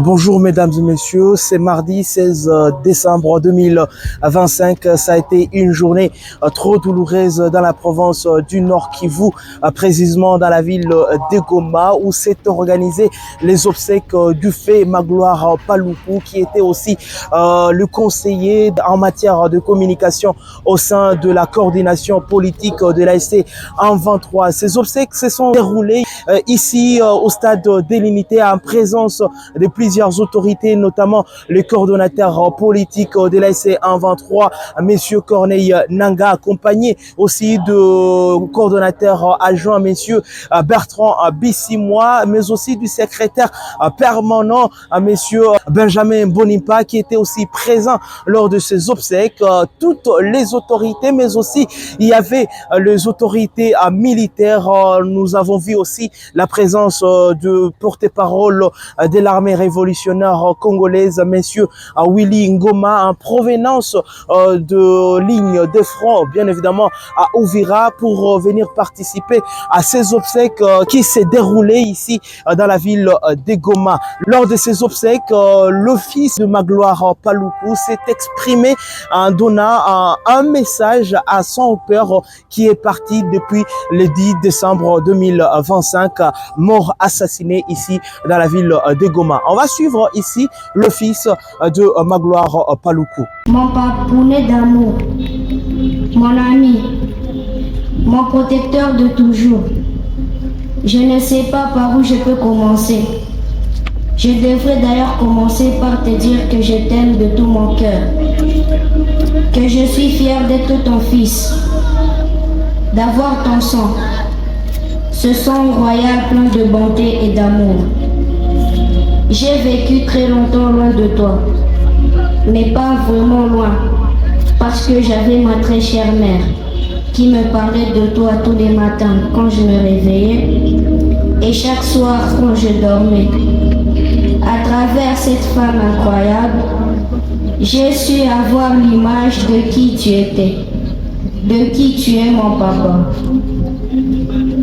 Bonjour mesdames et messieurs, c'est mardi 16 décembre 2025. Ça a été une journée trop douloureuse dans la province du Nord Kivu, précisément dans la ville de Goma, où s'est organisé les obsèques du fait Magloire Paluku, qui était aussi le conseiller en matière de communication au sein de la coordination politique de l'ASC en 23. Ces obsèques se sont déroulées ici au stade délimité en présence de plusieurs autorités, notamment le coordonnateur politique de l'ASC 23, Monsieur Corneille Nanga, accompagné aussi de coordonnateur adjoint, Monsieur Bertrand Bissimois, mais aussi du secrétaire permanent, Monsieur Benjamin Bonimpa, qui était aussi présent lors de ces obsèques. Toutes les autorités, mais aussi il y avait les autorités militaires. Nous avons vu aussi la présence de porte-parole de l'armée révolutionnaire congolaise, Monsieur Willy Ngoma, en provenance de ligne de front, bien évidemment à Uvira, pour venir participer à ces obsèques qui s'est déroulé ici dans la ville de Goma. Lors de ces obsèques, le fils de Magloire Paluku s'est exprimé en donnant un message à son père qui est parti depuis le 10 décembre 2025, mort assassiné ici dans la ville de Goma. On va suivre ici le fils de Magloire Paluku. Mon papounet d'amour, mon ami, mon protecteur de toujours. Je ne sais pas par où je peux commencer. Je devrais d'ailleurs commencer par te dire que je t'aime de tout mon cœur, que je suis fier d'être ton fils, d'avoir ton sang, ce sang royal plein de bonté et d'amour. J'ai vécu très longtemps loin de toi, mais pas vraiment loin, parce que j'avais ma très chère mère qui me parlait de toi tous les matins quand je me réveillais et chaque soir quand je dormais. À travers cette femme incroyable, j'ai su avoir l'image de qui tu étais, de qui tu es mon papa.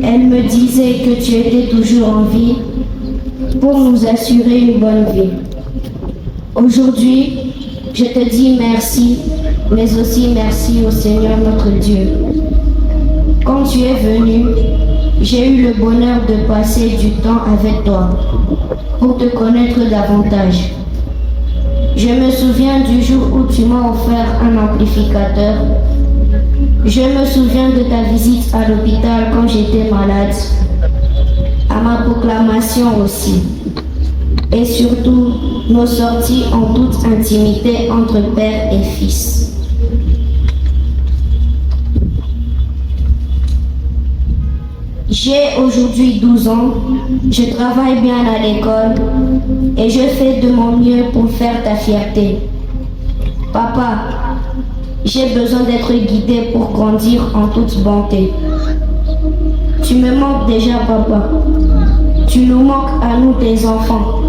Elle me disait que tu étais toujours en vie pour nous assurer une bonne vie. Aujourd'hui, je te dis merci, mais aussi merci au Seigneur notre Dieu. Quand tu es venu, j'ai eu le bonheur de passer du temps avec toi pour te connaître davantage. Je me souviens du jour où tu m'as offert un amplificateur. Je me souviens de ta visite à l'hôpital quand j'étais malade, à ma proclamation aussi, et surtout nos sorties en toute intimité entre père et fils. J'ai aujourd'hui 12 ans, je travaille bien à l'école et je fais de mon mieux pour faire ta fierté. Papa, j'ai besoin d'être guidée pour grandir en toute bonté. Tu me manques déjà, papa. Tu nous manques à nous, tes enfants.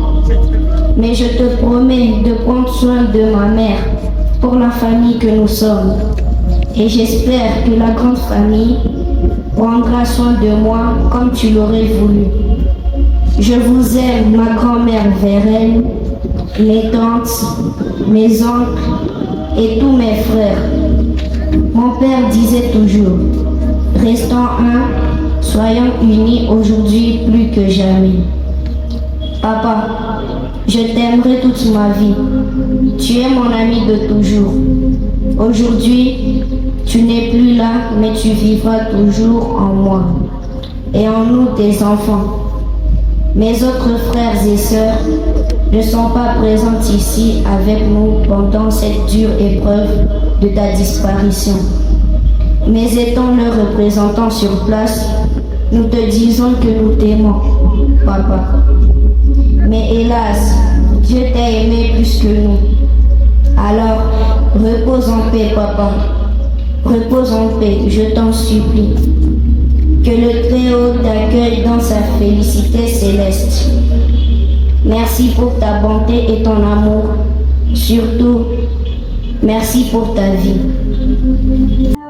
Mais je te promets de prendre soin de ma mère pour la famille que nous sommes. Et j'espère que la grande famille prendra soin de moi comme tu l'aurais voulu. Je vous aime, ma grand-mère Vérène, mes tantes, mes oncles et tous mes frères. Mon père disait toujours, restons un, soyons unis aujourd'hui plus que jamais. Papa, je t'aimerai toute ma vie. Tu es mon ami de toujours. Aujourd'hui, tu n'es plus là, mais tu vivras toujours en moi et en nous, tes enfants. Mes autres frères et sœurs ne sont pas présents ici avec nous pendant cette dure épreuve de ta disparition. Mais étant leurs représentants sur place, nous te disons que nous t'aimons, papa. Mais hélas, Dieu t'a aimé plus que nous. Alors, repose en paix, papa. Repose en paix, je t'en supplie. Que le Très-Haut t'accueille dans sa félicité céleste. Merci pour ta bonté et ton amour. Surtout, merci pour ta vie.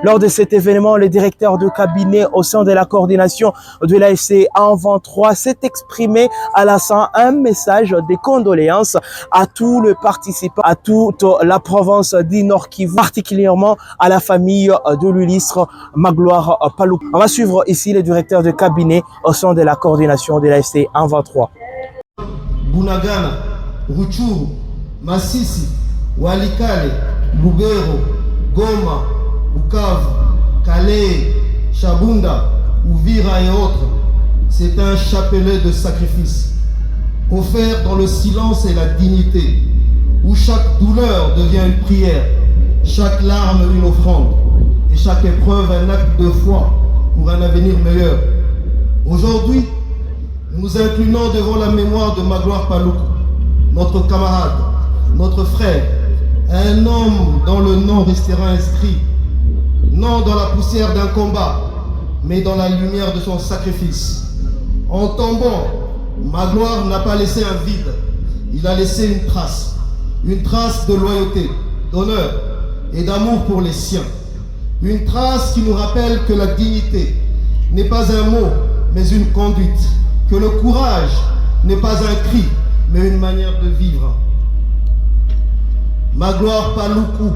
Lors de cet événement, le directeur de cabinet au sein de la coordination de l'AFC A23 s'est exprimé à l'instant un message de condoléances à tous les participants, à toute la province du Nord Kivu, particulièrement à la famille de l'illustre Magloire Paluku. On va suivre ici le directeur de cabinet au sein de la coordination de l'AFC A23. Bunagana, Ruchuru, Masisi, Walikale, Lubero, Goma, Bukavu, Calais, Chabunda, Uvira et autres, c'est un chapelet de sacrifices, offert dans le silence et la dignité, où chaque douleur devient une prière, chaque larme une offrande, et chaque épreuve un acte de foi pour un avenir meilleur. Aujourd'hui, nous nous inclinons devant la mémoire de Magloire Paluku, notre camarade, notre frère, un homme dont le nom restera inscrit, non dans la poussière d'un combat, mais dans la lumière de son sacrifice. En tombant, Magloire n'a pas laissé un vide, il a laissé une trace de loyauté, d'honneur et d'amour pour les siens. Une trace qui nous rappelle que la dignité n'est pas un mot, mais une conduite, que le courage n'est pas un cri, mais une manière de vivre. Magloire Paluku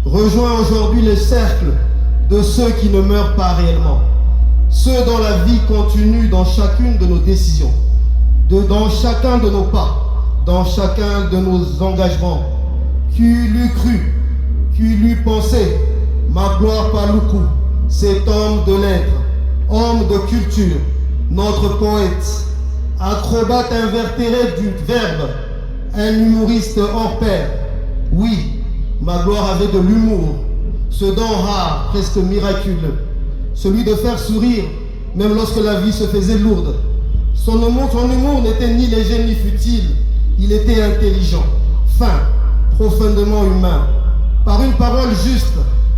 rejoint aujourd'hui le cercle de ceux qui ne meurent pas réellement, ceux dont la vie continue dans chacune de nos décisions, dans chacun de nos pas, dans chacun de nos engagements. Qui l'eût cru, qui l'eût pensé, Magloire Paluku, cet homme de lettres, homme de culture, notre poète, acrobate invertéré du verbe, un humoriste hors pair. Oui, Magloire avait de l'humour, ce don rare, presque miraculeux, celui de faire sourire, même lorsque la vie se faisait lourde. Son humour n'était ni léger ni futile, il était intelligent, fin, profondément humain. Par une parole juste,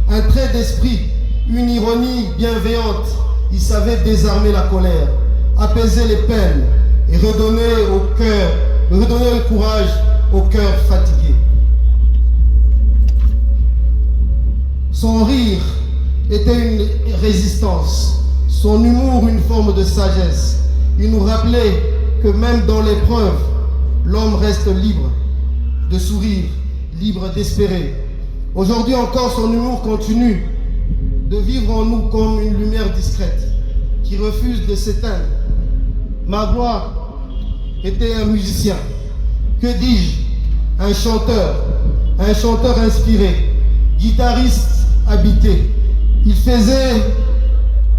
un trait d'esprit, une ironie bienveillante, il savait désarmer la colère, apaiser les peines et redonner le courage au cœur fatigué. Son rire était une résistance, son humour une forme de sagesse. Il nous rappelait que même dans l'épreuve, l'homme reste libre de sourire, libre d'espérer. Aujourd'hui encore, son humour continue de vivre en nous comme une lumière discrète qui refuse de s'éteindre. Magloire était un musicien, que dis-je, un chanteur inspiré, guitariste habité. Il faisait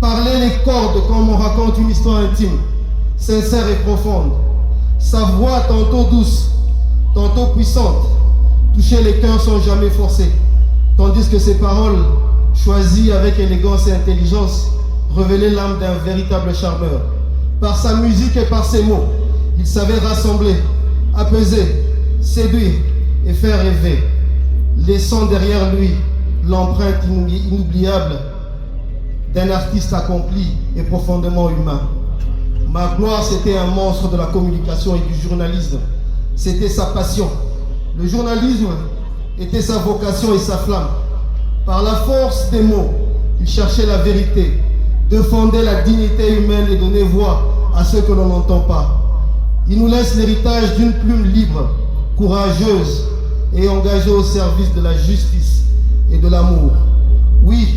parler les cordes comme on raconte une histoire intime, sincère et profonde. Sa voix tantôt douce, tantôt puissante, touchait les cœurs sans jamais forcer, tandis que ses paroles, choisies avec élégance et intelligence, révélaient l'âme d'un véritable charmeur. Par sa musique et par ses mots, il savait rassembler, apaiser, séduire et faire rêver, laissant derrière lui l'empreinte inoubliable d'un artiste accompli et profondément humain. Magloire, c'était un monstre de la communication et du journalisme. C'était sa passion. Le journalisme était sa vocation et sa flamme. Par la force des mots, il cherchait la vérité, défendait la dignité humaine et donnait voix à ceux que l'on n'entend pas. Il nous laisse l'héritage d'une plume libre, courageuse et engagée au service de la justice et de l'amour. Oui,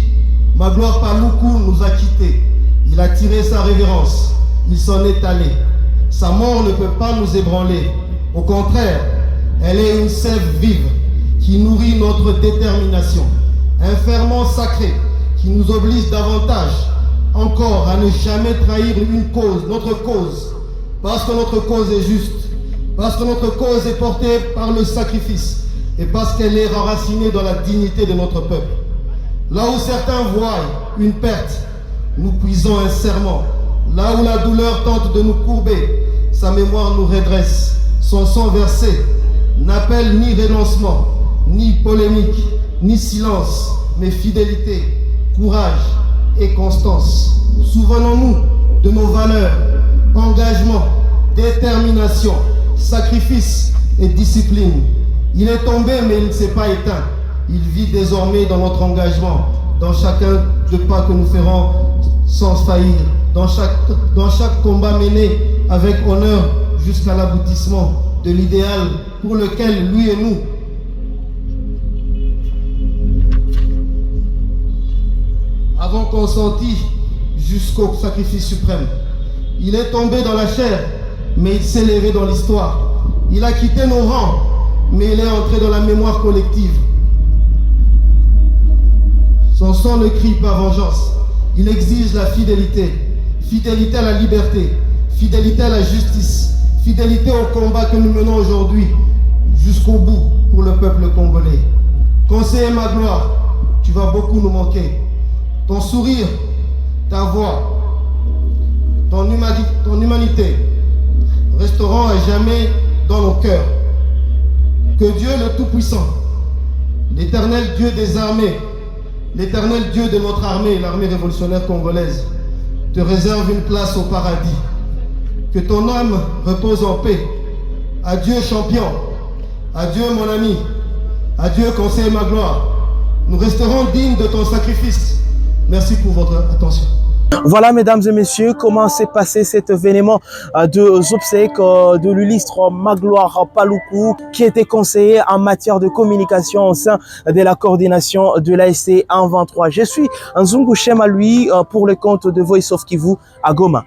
Magloire Paluku nous a quittés. Il a tiré sa révérence. Il s'en est allé. Sa mort ne peut pas nous ébranler. Au contraire, elle est une sève vive qui nourrit notre détermination. Un ferment sacré qui nous oblige davantage encore à ne jamais trahir une cause, notre cause. Parce que notre cause est juste. Parce que notre cause est portée par le sacrifice. Et parce qu'elle est enracinée dans la dignité de notre peuple. Là où certains voient une perte, nous puisons un serment. Là où la douleur tente de nous courber, sa mémoire nous redresse. Son sang versé n'appelle ni renoncement, ni polémique, ni silence, mais fidélité, courage et constance. Souvenons-nous de nos valeurs, engagement, détermination, sacrifice et discipline. Il est tombé mais il ne s'est pas éteint. Il vit désormais dans notre engagement, dans chacun de pas que nous ferons sans faillir, dans chaque combat mené avec honneur jusqu'à l'aboutissement de l'idéal pour lequel lui et nous avons consenti jusqu'au sacrifice suprême. Il est tombé dans la chair, mais il s'est levé dans l'histoire. Il a quitté nos rangs, mais il est entré dans la mémoire collective. Son sang ne crie pas vengeance. Il exige la fidélité. Fidélité à la liberté. Fidélité à la justice. Fidélité au combat que nous menons aujourd'hui jusqu'au bout pour le peuple congolais. Conseiller Magloire, tu vas beaucoup nous manquer. Ton sourire, ta voix, ton humanité resteront à jamais dans nos cœurs. Que Dieu le Tout-Puissant, l'éternel Dieu des armées, l'éternel Dieu de notre armée, l'armée révolutionnaire congolaise, te réserve une place au paradis. Que ton âme repose en paix. Adieu champion, adieu mon ami, adieu conseiller Magloire. Nous resterons dignes de ton sacrifice. Merci pour votre attention. Voilà, mesdames et messieurs, comment s'est passé cet événement de obsèques de l'illustre Magloire Paluku, qui était conseiller en matière de communication au sein de la coordination de l'ASC 123. Je suis Nzungu Chema, lui, pour le compte de Voice of Kivu à Goma.